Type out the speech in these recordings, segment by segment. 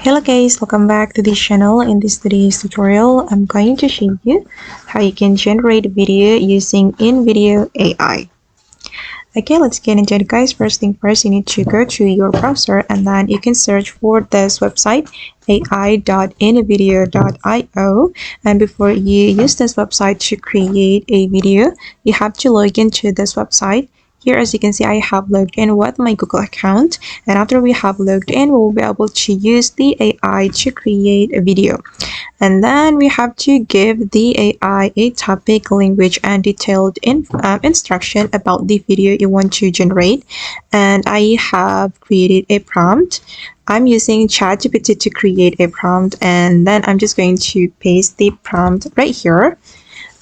Hello guys, welcome back to this channel. In this today's tutorial, I'm going to show you how you can generate video using InVideo AI. Okay, let's get into it guys. First thing first, you need to go to your browser and then you can search for this website ai.invideo.io, and before you use this website to create a video, you have to log into this website. Here, as you can see, I have logged in with my Google account, and after we have logged in, we'll be able to use the AI to create a video. And then we have to give the AI a topic, language, and detailed instruction about the video you want to generate. And I have created a prompt. I'm using ChatGPT to create a prompt, and then I'm just going to paste the prompt right here.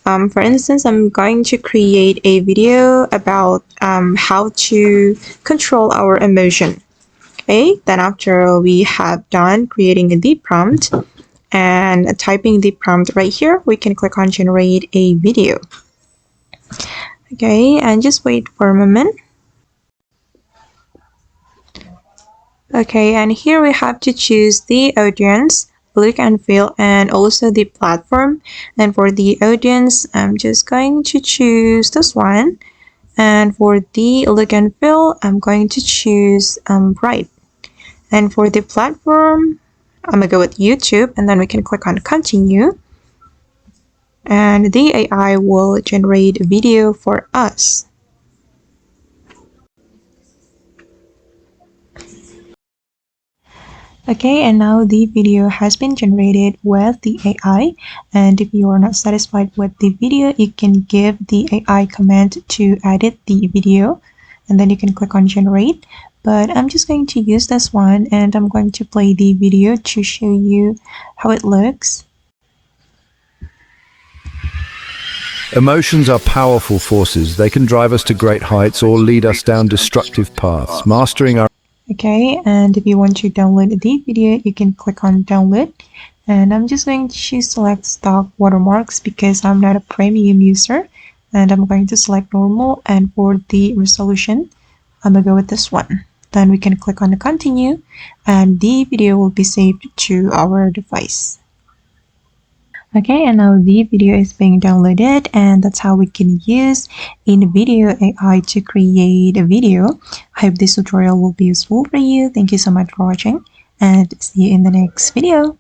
For instance, I'm going to create a video about how to control our emotion. Okay, then after we have done creating the prompt and typing the prompt right here, we can click on generate a video. Okay, and just wait for a moment. Okay, and here we have to choose the audience, look and feel, and also the platform. And for the audience, I'm just going to choose this one. And for the look and feel, I'm going to choose bright. And for the platform, I'm gonna go with YouTube, and then we can click on continue. And the AI will generate a video for us. Okay, and now the video has been generated with the AI, and if you are not satisfied with the video, you can give the AI command to edit the video, and then you can click on generate. But I'm just going to use this one, and I'm going to play the video to show you how it looks. Emotions are powerful forces. They can drive us to great heights or lead us down destructive paths. Mastering our... Okay, and if you want to download the video, you can click on download. And I'm just going to select stock watermarks because I'm not a premium user. And I'm going to select normal, and for the resolution, I'm gonna go with this one. Then we can click on the continue, and the video will be saved to our device. Okay, and now the video is being downloaded, and that's how we can use InVideo AI to create a video. I hope this tutorial will be useful for you. Thank you so much for watching, and see you in the next video.